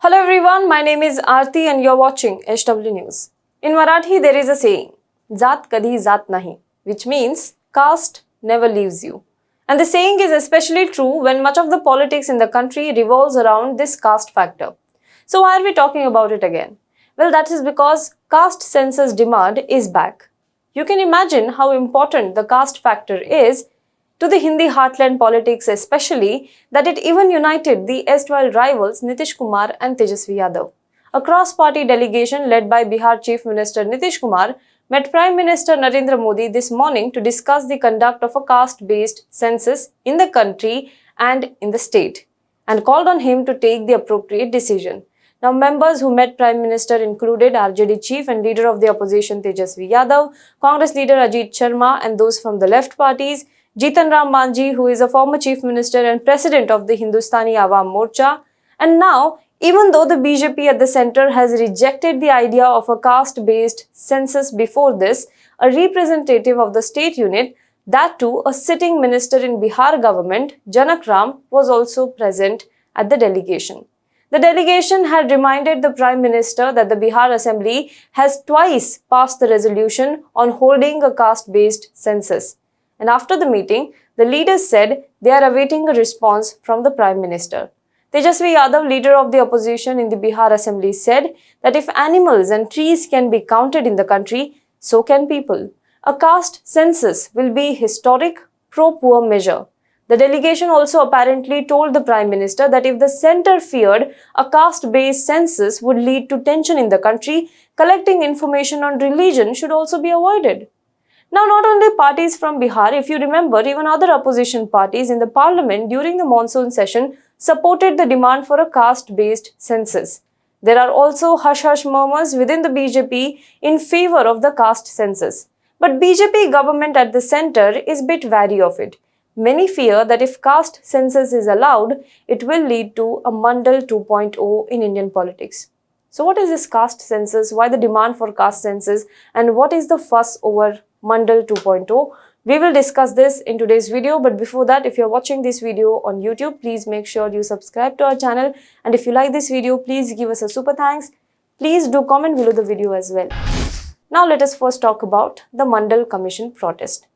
Hello everyone, my name is Aarti and you're watching HW News. In Marathi there is a saying, Jaat kadhi Jaat nahi, which means caste never leaves you. And the saying is especially true when much of the politics in the country revolves around this caste factor. So why are we talking about it again? Well, that is because caste census demand is back. You can imagine how important the caste factor is to the Hindi heartland politics, especially that it even united the erstwhile rivals Nitish Kumar and Tejashwi Yadav. A cross-party delegation led by Bihar Chief Minister Nitish Kumar met Prime Minister Narendra Modi this morning to discuss the conduct of a caste-based census in the country and in the state, and called on him to take the appropriate decision. Now, members who met Prime Minister included RJD Chief and Leader of the Opposition Tejashwi Yadav, Congress Leader Ajeet Sharma, and those from the left parties, Jitan Ram Manjhi, who is a former Chief Minister and President of the Hindustani Awam Morcha. And now, even though the BJP at the centre has rejected the idea of a caste-based census before this, a representative of the state unit, that too a sitting minister in Bihar Govt Janak Ram, was also present at the delegation. The delegation had reminded the Prime Minister that the Bihar Assembly has twice passed the resolution on holding a caste-based census. And after the meeting, the leaders said they are awaiting a response from the Prime Minister. Tejashwi Yadav, leader of the opposition in the Bihar Assembly, said that if animals and trees can be counted in the country, so can people. A caste census will be historic, pro-poor measure. The delegation also apparently told the Prime Minister that if the centre feared a caste-based census would lead to tension in the country, collecting information on religion should also be avoided. Now, not only parties from Bihar, if you remember, even other opposition parties in the parliament during the monsoon session supported the demand for a caste-based census. There are also hush-hush murmurs within the BJP in favor of the caste census. But BJP government at the centre is a bit wary of it. Many fear that if caste census is allowed, it will lead to a Mandal 2.0 in Indian politics. So what is this caste census? Why the demand for caste census? And what is the fuss over Mandal 2.0? We will discuss this in today's video, but before that, if you're watching this video on YouTube, please make sure you subscribe to our channel, and if you like this video, please give us a super thanks. Please do comment below the video as well. Now let us first talk about the Mandal Commission protest.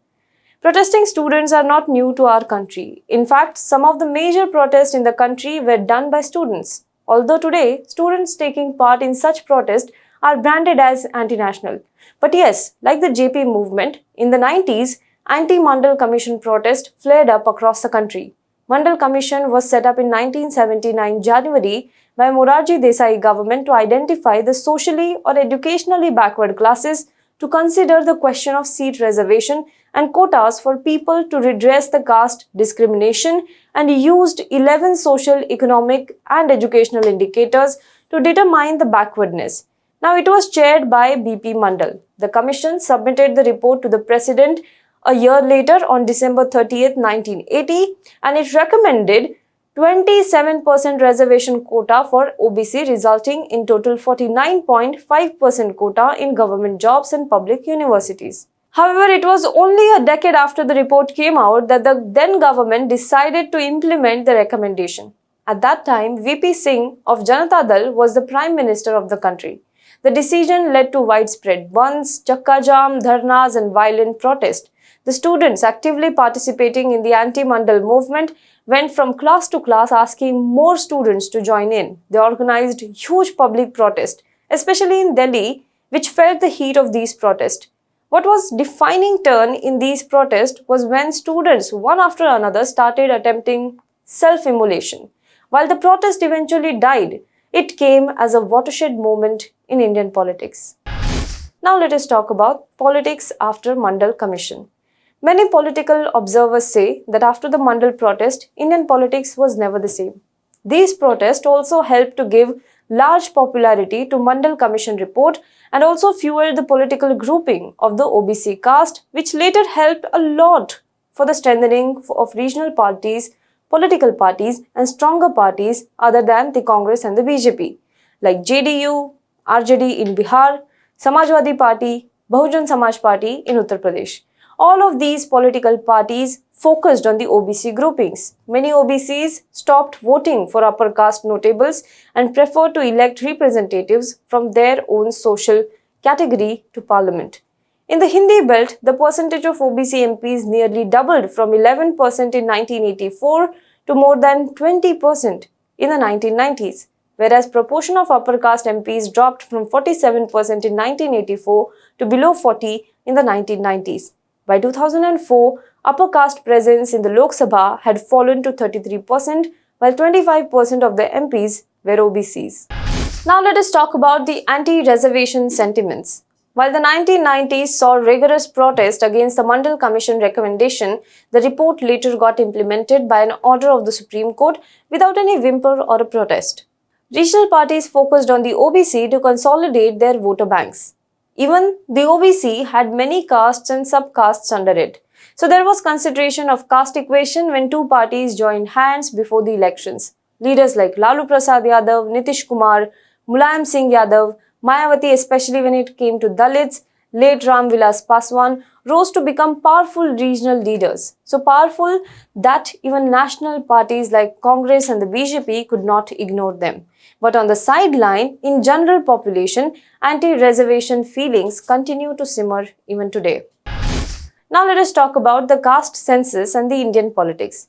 Protesting students are not new to our country. In fact, some of the major protests in the country were done by students. Although today, students taking part in such protests are branded as anti-national. But yes, like the JP movement, in the 90s, anti-Mandal Commission protest flared up across the country. Mandal Commission was set up in 1979 January by Morarji Desai government to identify the socially or educationally backward classes, to consider the question of seat reservation and quotas for people, to redress the caste discrimination, and used 11 social, economic and educational indicators to determine the backwardness. Now, it was chaired by BP Mandal. The commission submitted the report to the president a year later on December 30th, 1980, and it recommended 27% reservation quota for OBC, resulting in total 49.5% quota in government jobs and public universities. However, it was only a decade after the report came out that the then government decided to implement the recommendation. At that time, VP Singh of Janata Dal was the Prime Minister of the country. The decision led to widespread bunds, chakka jam, dharnas and violent protest. The students actively participating in the anti-Mandal movement went from class to class asking more students to join in. They organized huge public protest, especially in Delhi, which felt the heat of these protests. What was defining turn in these protests was when students, one after another, started attempting self-immolation. While the protest eventually died, it came as a watershed moment in Indian politics. Now let us talk about politics after Mandal Commission. Many political observers say that after the Mandal protest, Indian politics was never the same. These protests also helped to give large popularity to Mandal Commission report and also fueled the political grouping of the OBC caste, which later helped a lot for the strengthening of regional parties, political parties and stronger parties other than the Congress and the BJP, like JDU, RJD in Bihar, Samajwadi Party, Bahujan Samaj Party in Uttar Pradesh. All of these political parties focused on the OBC groupings. Many OBCs stopped voting for upper caste notables and preferred to elect representatives from their own social category to parliament. In the Hindi belt, the percentage of OBC MPs nearly doubled from 11% in 1984 to more than 20% in the 1990s, whereas proportion of upper caste MPs dropped from 47% in 1984 to below 40% in the 1990s. By 2004, upper caste presence in the Lok Sabha had fallen to 33%, while 25% of the MPs were OBCs. Now let us talk about the anti-reservation sentiments. While the 1990s saw rigorous protest against the Mandal Commission recommendation, the report later got implemented by an order of the Supreme Court without any whimper or a protest. Regional parties focused on the OBC to consolidate their voter banks. Even the OBC had many castes and subcastes under it. So there was consideration of caste equation when two parties joined hands before the elections. Leaders like Lalu Prasad Yadav, Nitish Kumar, Mulayam Singh Yadav, Mayawati, especially when it came to Dalits, late Ram Vilas Paswan, rose to become powerful regional leaders. So powerful that even national parties like Congress and the BJP could not ignore them. But on the sideline, in general population, anti-reservation feelings continue to simmer even today. Now let us talk about the caste census and the Indian politics.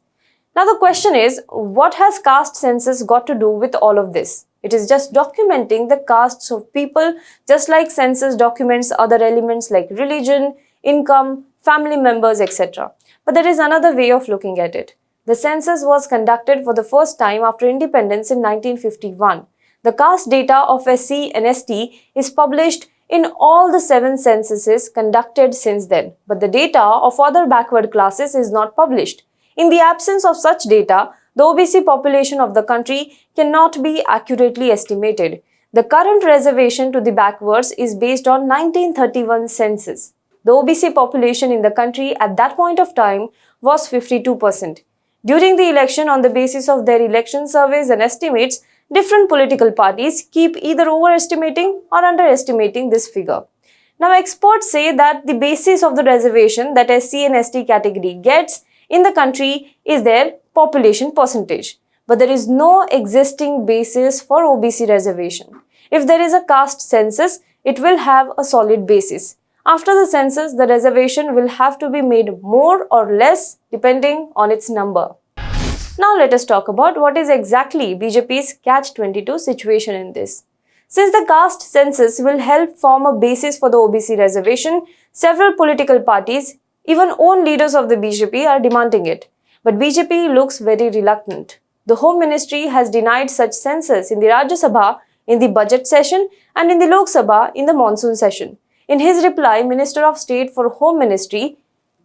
Now the question is, what has caste census got to do with all of this? It is just documenting the castes of people, just like census documents other elements like religion, income, family members, etc. But there is another way of looking at it. The census was conducted for the first time after independence in 1951. The caste data of SC and ST is published in all the 7 censuses conducted since then, but the data of other backward classes is not published. In the absence of such data, the OBC population of the country cannot be accurately estimated. The current reservation to the backwards is based on 1931 census. The OBC population in the country at that point of time was 52%. During the election, on the basis of their election surveys and estimates, different political parties keep either overestimating or underestimating this figure. Now, experts say that the basis of the reservation that SC and ST category gets in the country is their population percentage. But there is no existing basis for OBC reservation. If there is a caste census, it will have a solid basis. After the census, the reservation will have to be made more or less depending on its number. Now let us talk about what is exactly BJP's Catch-22 situation in this. Since the caste census will help form a basis for the OBC reservation, several political parties, even own leaders of the BJP, are demanding it. But BJP looks very reluctant. The Home Ministry has denied such census in the Rajya Sabha in the budget session and in the Lok Sabha in the monsoon session. In his reply, Minister of State for Home Ministry,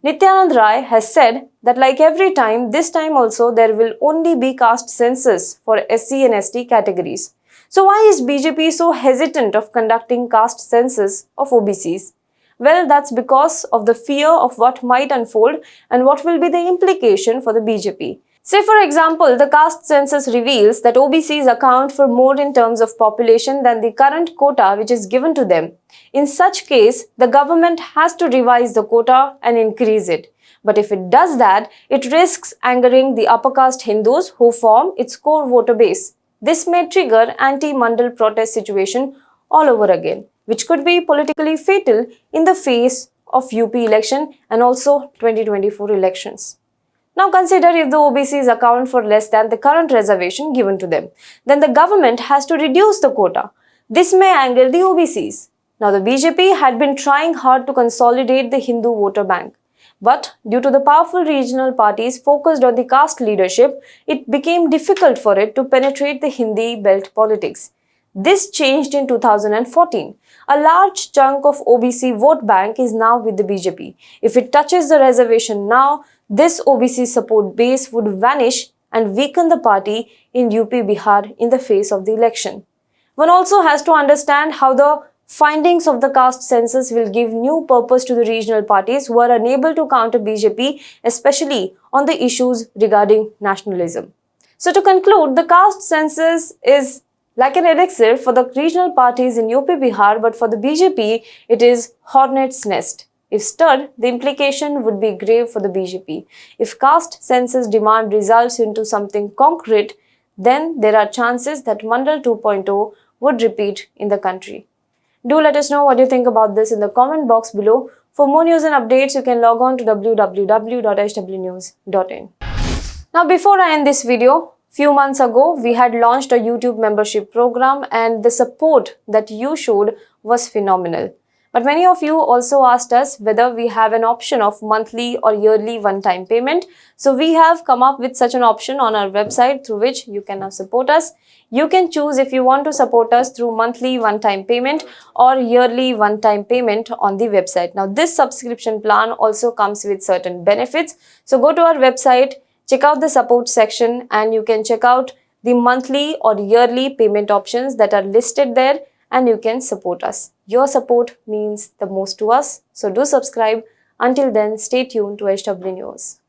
Nityanand Rai, has said that like every time, this time also there will only be caste census for SC and ST categories. So why is BJP so hesitant of conducting caste census of OBCs? Well, that's because of the fear of what might unfold and what will be the implication for the BJP. Say for example, the caste census reveals that OBCs account for more in terms of population than the current quota which is given to them. In such case, the government has to revise the quota and increase it. But if it does that, it risks angering the upper caste Hindus who form its core voter base. This may trigger anti-Mandal protest situation all over again, which could be politically fatal in the face of UP election and also 2024 elections. Now consider if the OBCs account for less than the current reservation given to them, then the government has to reduce the quota. This may anger the OBCs. Now the BJP had been trying hard to consolidate the Hindu voter bank. But due to the powerful regional parties focused on the caste leadership, it became difficult for it to penetrate the Hindi belt politics. This changed in 2014. A large chunk of OBC vote bank is now with the BJP. If it touches the reservation now, this OBC support base would vanish and weaken the party in UP Bihar in the face of the election. One also has to understand how the findings of the caste census will give new purpose to the regional parties who are unable to counter BJP, especially on the issues regarding nationalism. So to conclude, the caste census is like an elixir for the regional parties in UP Bihar, but for the BJP, it is hornet's nest. If stirred, the implication would be grave for the BJP. If caste census demand results into something concrete, then there are chances that Mandal 2.0 would repeat in the country. Do let us know what you think about this in the comment box below. For more news and updates, you can log on to www.swnews.in. Now, before I end this video, few months ago, we had launched a YouTube membership program and the support that you showed was phenomenal. But many of you also asked us whether we have an option of monthly or yearly one-time payment. So we have come up with such an option on our website through which you can now support us. You can choose if you want to support us through monthly one-time payment or yearly one-time payment on the website. Now, this subscription plan also comes with certain benefits. So go to our website, check out the support section, and you can check out the monthly or yearly payment options that are listed there, and you can support us. Your support means the most to us. So do subscribe. Until then, stay tuned to HW News.